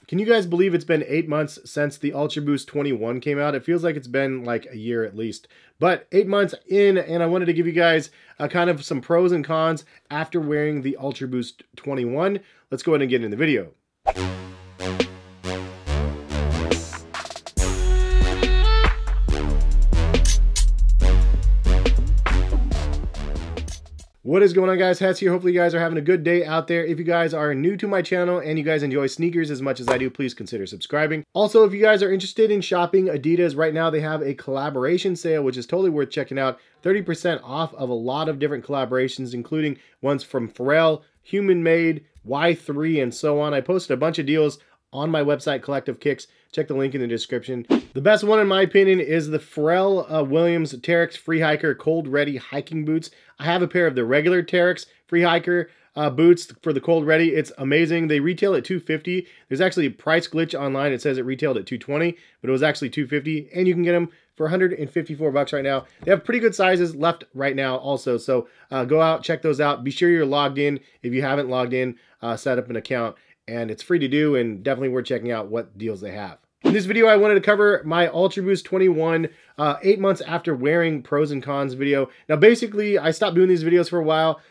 Can you guys believe it's been 8 months since the UltraBOOST 21 came out? It feels like it's been like a year at least. But 8 months in, and I wanted to give you guys kind of some pros and cons after wearing the UltraBOOST 21. Let's go ahead and get into the video. What is going on, guys? Hes here. Hopefully you guys are having a good day out there. If you guys are new to my channel and you guys enjoy sneakers as much as I do, please consider subscribing. Also, if you guys are interested in shopping Adidas, right now they have a collaboration sale, which is totally worth checking out. 30% off of a lot of different collaborations, including ones from Pharrell, Human Made, Y3, and so on. I posted a bunch of deals on my website, Collective Kicks. Check the link in the description. The best one, in my opinion, is the Pharrell Williams Terex Free Hiker Cold Ready hiking boots. I have a pair of the regular Terex Free Hiker boots for the Cold Ready. It's amazing. They retail at $250. There's actually a price glitch online. It says it retailed at $220, but it was actually $250, and you can get them for $154 right now. They have pretty good sizes left right now also, so go out, check those out. Be sure you're logged in. If you haven't logged in, set up an account, and it's free to do and definitely worth checking out what deals they have. In this video, I wanted to cover my UltraBOOST 21 8 months after wearing pros and cons video. Now, basically, I stopped doing these videos for a while.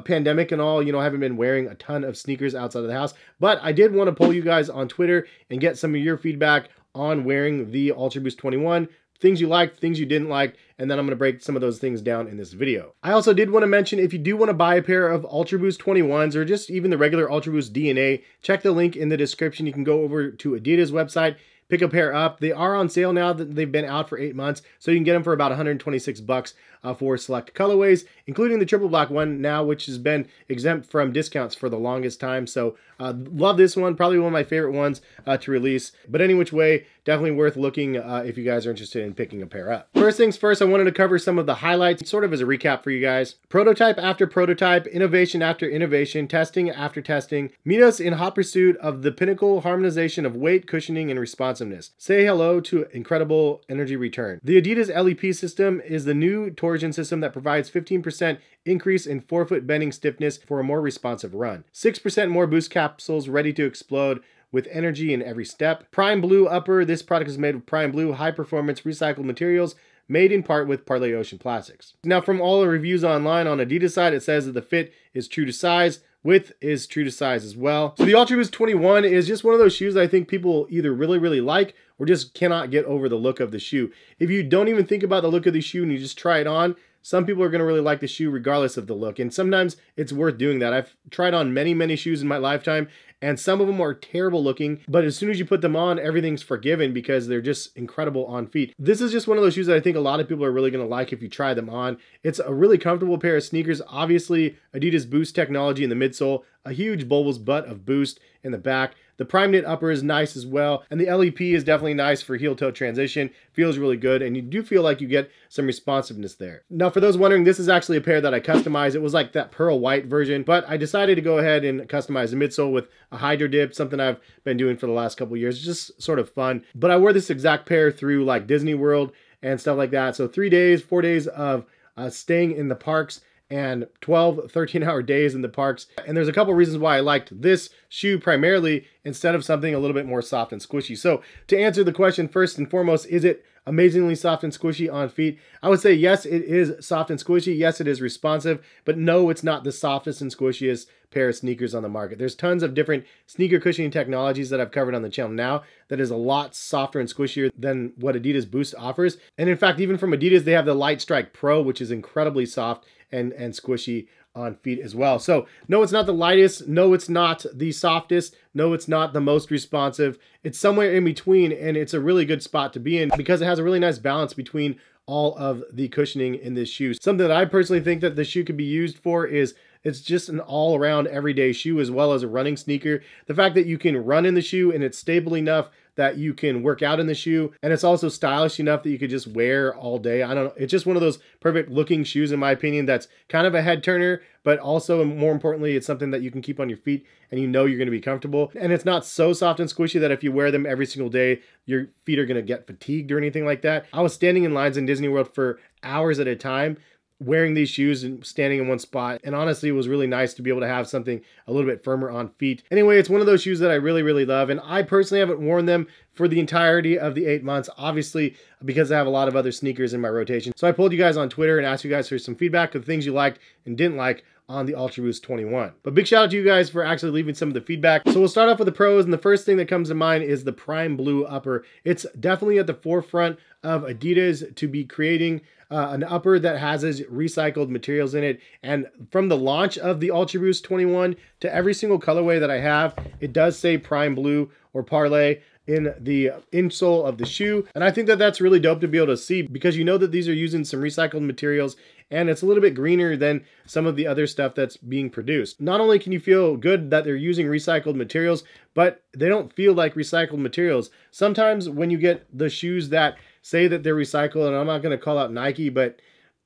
Pandemic and all, you know, I haven't been wearing a ton of sneakers outside of the house, but I did want to poll you guys on Twitter and get some of your feedback on wearing the UltraBOOST 21. Things you liked, things you didn't like, and then I'm going to break some of those things down in this video. I also did want to mention, if you do want to buy a pair of UltraBOOST 21s or just even the regular UltraBOOST DNA, check the link in the description. You can go over to Adidas website, pick a pair up. They are on sale now that they've been out for 8 months, so you can get them for about 126 bucks for select colorways, including the triple black one now, which has been exempt from discounts for the longest time. So love this one, probably one of my favorite ones to release. But any which way, definitely worth looking if you guys are interested in picking a pair up. First things first, I wanted to cover some of the highlights, sort of as a recap for you guys. Prototype after prototype, innovation after innovation, testing after testing. Meet us in hot pursuit of the pinnacle harmonization of weight, cushioning, and responsiveness. Say hello to incredible energy return. The Adidas LEP system is the new torsion system that provides 15% increase in forefoot bending stiffness for a more responsive run. 6% more boost capsules ready to explode with energy in every step. Prime Blue upper. This product is made of Prime Blue high performance recycled materials, made in part with Parley Ocean plastics. Now, from all the reviews online on Adidas side, it says that the fit is true to size. Width is true to size as well. So the UltraBOOST 21 is just one of those shoes I think people either really like or just cannot get over the look of the shoe. If you don't even think about the look of the shoe and you just try it on, some people are going to really like the shoe regardless of the look. And sometimes it's worth doing that. I've tried on many shoes in my lifetime, and some of them are terrible looking, but as soon as you put them on, everything's forgiven because they're just incredible on feet. This is just one of those shoes that I think a lot of people are really going to like if you try them on. It's a really comfortable pair of sneakers. Obviously, Adidas Boost technology in the midsole, a huge bulbous butt of boost in the back. The Primeknit upper is nice as well, and the LEP is definitely nice for heel-toe transition. Feels really good, and you do feel like you get some responsiveness there. Now, for those wondering, this is actually a pair that I customized. It was like that pearl white version, but I decided to go ahead and customize the midsole with a hydro dip, something I've been doing for the last couple of years. It's just sort of fun. But I wore this exact pair through like Disney World and stuff like that. So 3 days, 4 days of staying in the parks, and 12, 13-hour days in the parks. And there's a couple reasons why I liked this shoe primarily instead of something a little bit more soft and squishy. So to answer the question, first and foremost, is it amazingly soft and squishy on feet? I would say yes, it is soft and squishy. Yes, it is responsive, but no, it's not the softest and squishiest pair of sneakers on the market. There's tons of different sneaker cushioning technologies that I've covered on the channel now that is a lot softer and squishier than what Adidas Boost offers. And in fact, even from Adidas, they have the Light Strike Pro, which is incredibly soft and squishy on feet as well. So no, it's not the lightest. No, it's not the softest. No, it's not the most responsive. It's somewhere in between, and it's a really good spot to be in because it has a really nice balance between all of the cushioning in this shoe. Something that I personally think that the shoe could be used for is it's just an all-around everyday shoe as well as a running sneaker. The fact that you can run in the shoe and it's stable enough that you can work out in the shoe, and it's also stylish enough that you could just wear all day. I don't know, it's just one of those perfect looking shoes in my opinion that's kind of a head turner, but also more importantly, it's something that you can keep on your feet and you know you're going to be comfortable. And it's not so soft and squishy that if you wear them every single day, your feet are going to get fatigued or anything like that. I was standing in lines in Disney World for hours at a time wearing these shoes and standing in one spot. And honestly, it was really nice to be able to have something a little bit firmer on feet. Anyway, it's one of those shoes that I really, really love. And I personally haven't worn them for the entirety of the 8 months, obviously, because I have a lot of other sneakers in my rotation. So I pulled you guys on Twitter and asked you guys for some feedback of things you liked and didn't like on the UltraBOOST 21. But big shout out to you guys for actually leaving some of the feedback. So we'll start off with the pros, and the first thing that comes to mind is the Prime Blue upper. It's definitely at the forefront of Adidas to be creating an upper that has recycled materials in it. And from the launch of the UltraBOOST 21 to every single colorway that I have, it does say Prime Blue or Parlay in the insole of the shoe. And I think that that's really dope to be able to see, because you know that these are using some recycled materials, and it's a little bit greener than some of the other stuff that's being produced. Not only can you feel good that they're using recycled materials, but they don't feel like recycled materials. Sometimes when you get the shoes that say that they're recycled, and I'm not going to call out Nike, but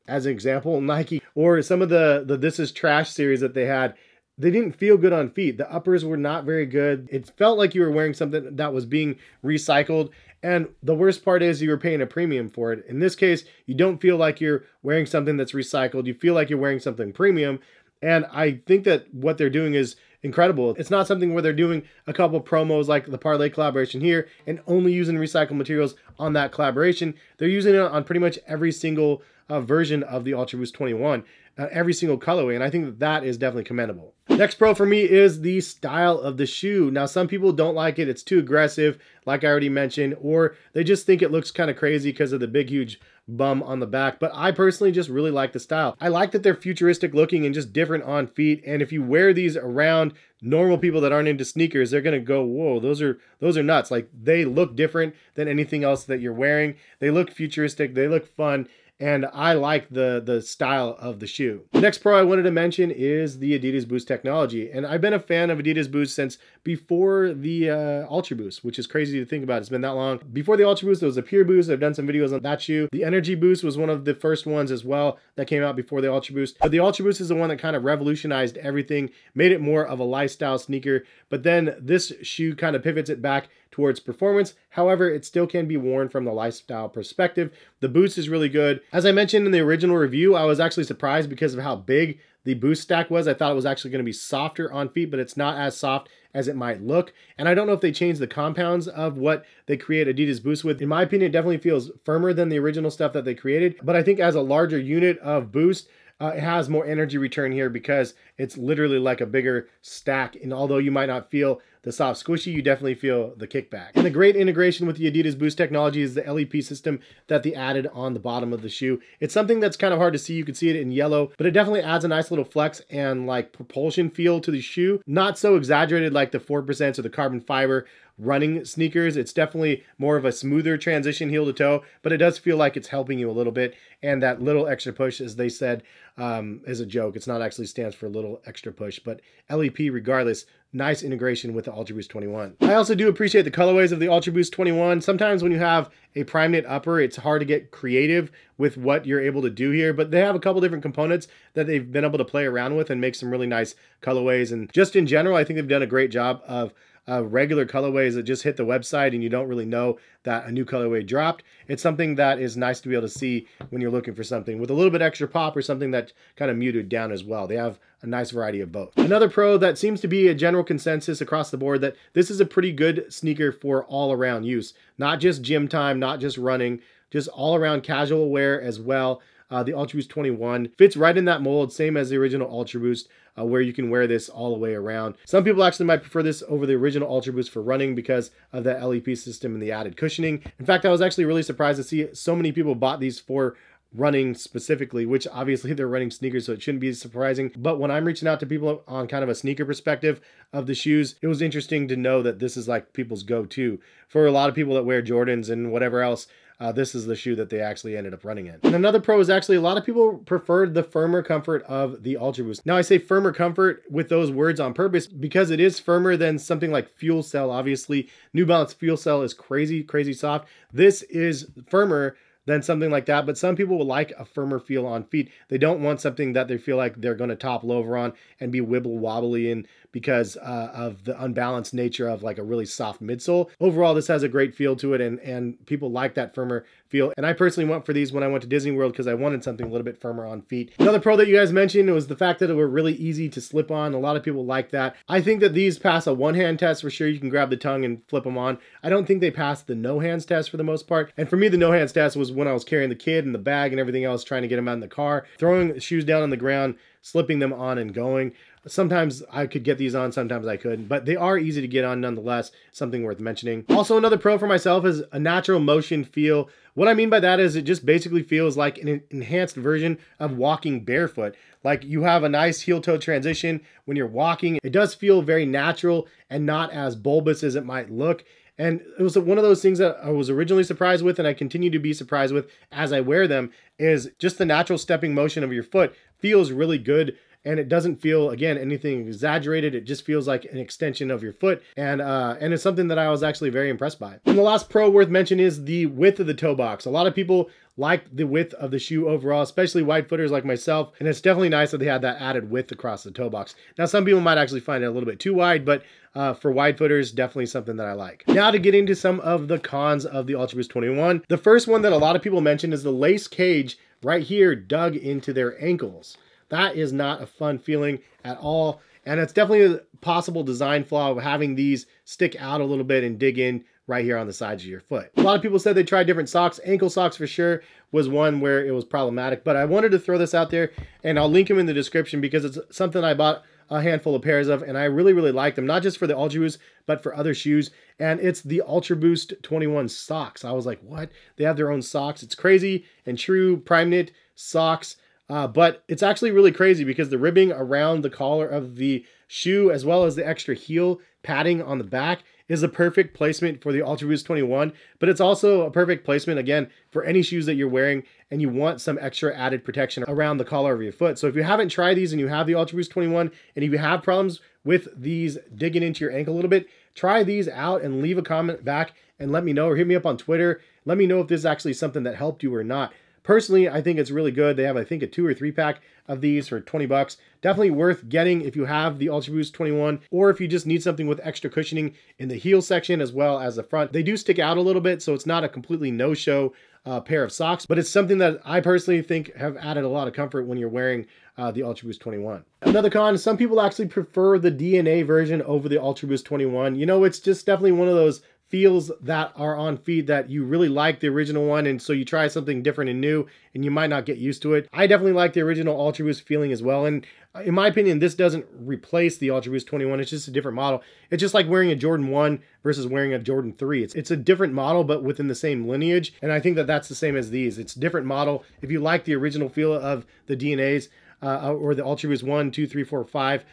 as an example, Nike, or some of the This Is Trash series that they had, they didn't feel good on feet. The uppers were not very good. It felt like you were wearing something that was being recycled. And the worst part is you were paying a premium for it. In this case, you don't feel like you're wearing something that's recycled. You feel like you're wearing something premium. And I think that what they're doing is incredible. It's not something where they're doing a couple promos like the Parlay collaboration here and only using recycled materials on that collaboration. They're using it on pretty much every single version of the UltraBOOST 21. Every single colorway, and I think that is definitely commendable. Next pro for me is the style of the shoe. Now, some people don't like it. It's too aggressive, like I already mentioned, or they just think it looks kind of crazy because of the big, huge bum on the back. But I personally just really like the style. I like that they're futuristic looking and just different on feet. And if you wear these around normal people that aren't into sneakers, they're gonna go, whoa, those are nuts. Like, they look different than anything else that you're wearing. They look futuristic, they look fun. And I like the style of the shoe. The next pro I wanted to mention is the Adidas Boost technology. And I've been a fan of Adidas Boost since before the UltraBoost, which is crazy to think about. It's been that long. Before the UltraBoost, there was a Pure Boost. I've done some videos on that shoe. The Energy Boost was one of the first ones as well that came out before the UltraBoost. But the UltraBoost is the one that kind of revolutionized everything, made it more of a lifestyle sneaker. But then this shoe kind of pivots it back towards performance. However, it still can be worn from the lifestyle perspective. The Boost is really good. As I mentioned in the original review, I was actually surprised because of how big the Boost stack was. I thought it was actually going to be softer on feet, but it's not as soft as it might look. And I don't know if they changed the compounds of what they create Adidas Boost with. In my opinion, it definitely feels firmer than the original stuff that they created. But I think as a larger unit of Boost, it has more energy return here because it's literally like a bigger stack. And although you might not feel the soft squishy, you definitely feel the kickback. And the great integration with the Adidas Boost technology is the LEP system that they added on the bottom of the shoe. It's something that's kind of hard to see. You can see it in yellow, but it definitely adds a nice little flex and like propulsion feel to the shoe. Not so exaggerated like the 4% or the carbon fiber running sneakers. It's definitely more of a smoother transition heel to toe, but it does feel like it's helping you a little bit. And that little extra push, as they said, is a joke. It's not actually stands for little extra push, but LEP regardless. Nice integration with the UltraBOOST 21. I also do appreciate the colorways of the UltraBOOST 21. Sometimes when you have a Primeknit upper, it's hard to get creative with what you're able to do here, but they have a couple different components that they've been able to play around with and make some really nice colorways. And just in general, I think they've done a great job of regular colorways that just hit the website and you don't really know that a new colorway dropped. It's something that is nice to be able to see when you're looking for something with a little bit extra pop or something that's kind of muted down as well. They have a nice variety of both. Another pro that seems to be a general consensus across the board that this is a pretty good sneaker for all around use, not just gym time, not just running, just all around casual wear as well. The UltraBOOST 21 fits right in that mold, same as the original UltraBOOST, where you can wear this all the way around. Some people actually might prefer this over the original UltraBOOST for running because of the LEP system and the added cushioning. In fact, I was actually really surprised to see so many people bought these for running specifically, which obviously they're running sneakers, so it shouldn't be surprising. But when I'm reaching out to people on kind of a sneaker perspective of the shoes, it was interesting to know that this is like people's go-to. For a lot of people that wear Jordans and whatever else, this is the shoe that they actually ended up running in. And another pro is actually a lot of people preferred the firmer comfort of the UltraBOOST. Now I say firmer comfort with those words on purpose because it is firmer than something like Fuel Cell. Obviously, New Balance Fuel Cell is crazy, crazy soft. This is firmer than something like that. But some people will like a firmer feel on feet. They don't want something that they feel like they're going to topple over on and be wibble wobbly in because of the unbalanced nature of like a really soft midsole. Overall, this has a great feel to it, and people like that firmer feel. And I personally went for these when I went to Disney World because I wanted something a little bit firmer on feet. Another pro that you guys mentioned was the fact that they were really easy to slip on. A lot of people like that. I think that these pass a one-hand test for sure. You can grab the tongue and flip them on. I don't think they pass the no-hands test for the most part. And for me, the no-hands test was when I was carrying the kid and the bag and everything else, trying to get him out in the car, throwing shoes down on the ground, slipping them on and going. Sometimes I could get these on, sometimes I couldn't, but they are easy to get on nonetheless, something worth mentioning. Also, another pro for myself is a natural motion feel. What I mean by that is it just basically feels like an enhanced version of walking barefoot. Like you have a nice heel-toe transition when you're walking. It does feel very natural and not as bulbous as it might look. And it was one of those things that I was originally surprised with, and I continue to be surprised with as I wear them, is just the natural stepping motion of your foot feels really good. And it doesn't feel, again, anything exaggerated. It just feels like an extension of your foot. And it's something that I was actually very impressed by. And the last pro worth mentioning is the width of the toe box. A lot of people like the width of the shoe overall, especially wide footers like myself. And it's definitely nice that they had that added width across the toe box. Now, some people might actually find it a little bit too wide, but for wide footers, definitely something that I like. Now to get into some of the cons of the UltraBoost 21. The first one that a lot of people mention is the lace cage right here dug into their ankles. That is not a fun feeling at all. And it's definitely a possible design flaw of having these stick out a little bit and dig in right here on the sides of your foot. A lot of people said they tried different socks. Ankle socks for sure was one where it was problematic, but I wanted to throw this out there, and I'll link them in the description because it's something I bought a handful of pairs of, and I really, really like them, not just for the UltraBoost, but for other shoes. And it's the UltraBoost 21 socks. I was like, what? They have their own socks. It's crazy and true. Primeknit socks. But it's actually really crazy because the ribbing around the collar of the shoe, as well as the extra heel padding on the back, is a perfect placement for the UltraBoost 21, but it's also a perfect placement, again, for any shoes that you're wearing and you want some extra added protection around the collar of your foot. So if you haven't tried these and you have the UltraBoost 21, and if you have problems with these digging into your ankle a little bit, try these out and leave a comment back and let me know, or hit me up on Twitter. Let me know if this is actually something that helped you or not. Personally, I think it's really good. They have, I think, a 2 or 3 pack of these for 20 bucks. Definitely worth getting if you have the UltraBoost 21, or if you just need something with extra cushioning in the heel section as well as the front. They do stick out a little bit, so it's not a completely no-show pair of socks, but it's something that I personally think have added a lot of comfort when you're wearing the UltraBoost 21. Another con, some people actually prefer the DNA version over the UltraBoost 21. You know, it's just definitely one of those feels that are on feet that you really like the original one, and so you try something different and new and you might not get used to it. I definitely like the original UltraBoost feeling as well, and in my opinion, this doesn't replace the UltraBoost 21. It's just a different model. It's just like wearing a Jordan 1 versus wearing a Jordan 3. It's a different model, but within the same lineage, and I think that that's the same as these. It's a different model. If you like the original feel of the DNAs, or the UltraBoost 1, 2, 3, 4, 5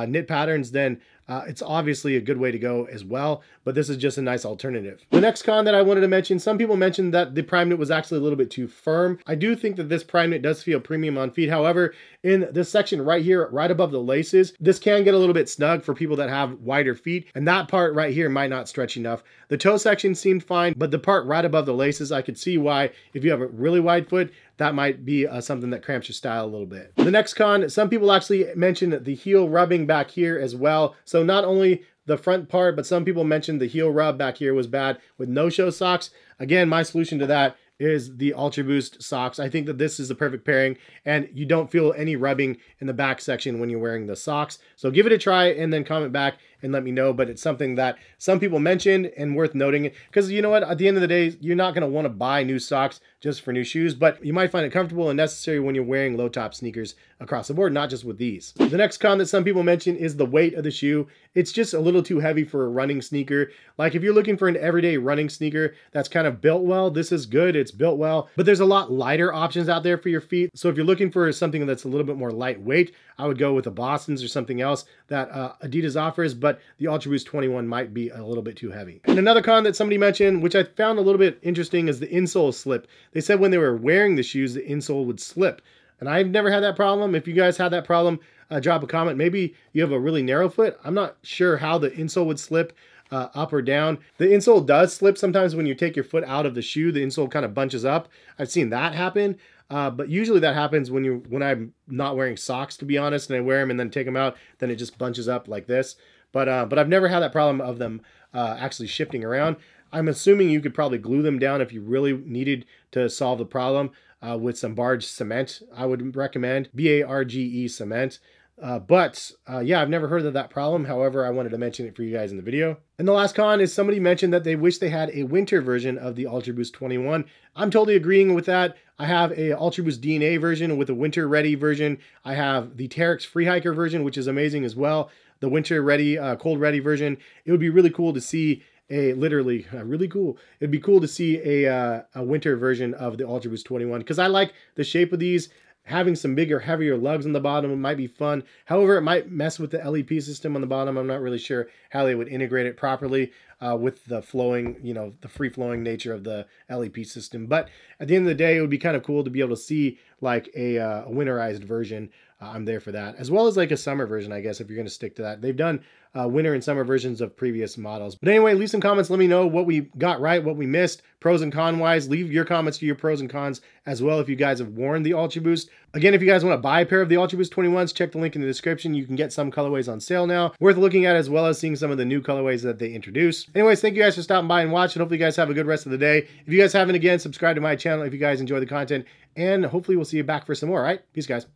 knit patterns, then it's obviously a good way to go as well, but this is just a nice alternative. The next con that I wanted to mention, some people mentioned that the Primeknit was actually a little bit too firm. I do think that this Primeknit does feel premium on feet. However, in this section right here, right above the laces, this can get a little bit snug for people that have wider feet, and that part right here might not stretch enough. The toe section seemed fine, but the part right above the laces, I could see why, if you have a really wide foot, that might be something that cramps your style a little bit. The next con, some people actually mentioned the heel rubbing back here as well. So not only the front part, but some people mentioned the heel rub back here was bad with no-show socks. Again, my solution to that is the UltraBoost socks. I think that this is the perfect pairing, and you don't feel any rubbing in the back section when you're wearing the socks. So give it a try and then comment back and let me know, but it's something that some people mentioned and worth noting, because you know what, at the end of the day, you're not going to want to buy new socks just for new shoes, but you might find it comfortable and necessary when you're wearing low top sneakers across the board, not just with these. The next con that some people mention is the weight of the shoe. It's just a little too heavy for a running sneaker. Like if you're looking for an everyday running sneaker that's kind of built well, this is good, it's built well, but there's a lot lighter options out there for your feet. So if you're looking for something that's a little bit more lightweight, I would go with the Boston's or something else that Adidas offers, but the UltraBoost 21 might be a little bit too heavy. And another con that somebody mentioned, which I found a little bit interesting, is the insole slip. They said when they were wearing the shoes, the insole would slip. And I've never had that problem. If you guys had that problem, drop a comment. Maybe you have a really narrow foot. I'm not sure how the insole would slip. up or down. The insole does slip sometimes when you take your foot out of the shoe. The insole kind of bunches up. I've seen that happen. But usually that happens when I'm not wearing socks, to be honest, and I wear them and then take them out, then it just bunches up like this. But I've never had that problem of them actually shifting around. I'm assuming you could probably glue them down if you really needed to solve the problem with some barge cement. I would recommend BARGE cement. Yeah, I've never heard of that problem. However, I wanted to mention it for you guys in the video. And the last con is somebody mentioned that they wish they had a winter version of the UltraBOOST 21. I'm totally agreeing with that. I have a UltraBOOST DNA version with a winter ready version. I have the Terex Free Hiker version, which is amazing as well. The winter ready, cold ready version. It would be really cool to see really cool. It'd be cool to see a winter version of the UltraBOOST 21 because I like the shape of these. Having some bigger, heavier lugs on the bottom might be fun. However, it might mess with the LEP system on the bottom. I'm not really sure how they would integrate it properly with the flowing, the free-flowing nature of the LEP system. But at the end of the day, it would be kind of cool to be able to see like a winterized version. I'm there for that, as well as like a summer version, I guess, if you're going to stick to that. They've done winter and summer versions of previous models. But anyway, leave some comments. Let me know what we got right, what we missed, pros and con wise. Leave your comments to your pros and cons as well if you guys have worn the UltraBOOST. Again, if you guys want to buy a pair of the UltraBOOST 21s, check the link in the description. You can get some colorways on sale now. Worth looking at, as well as seeing some of the new colorways that they introduce. Anyways, thank you guys for stopping by and watching. Hopefully you guys have a good rest of the day. If you guys haven't, again, subscribe to my channel if you guys enjoy the content. And hopefully we'll see you back for some more, all right? Peace, guys.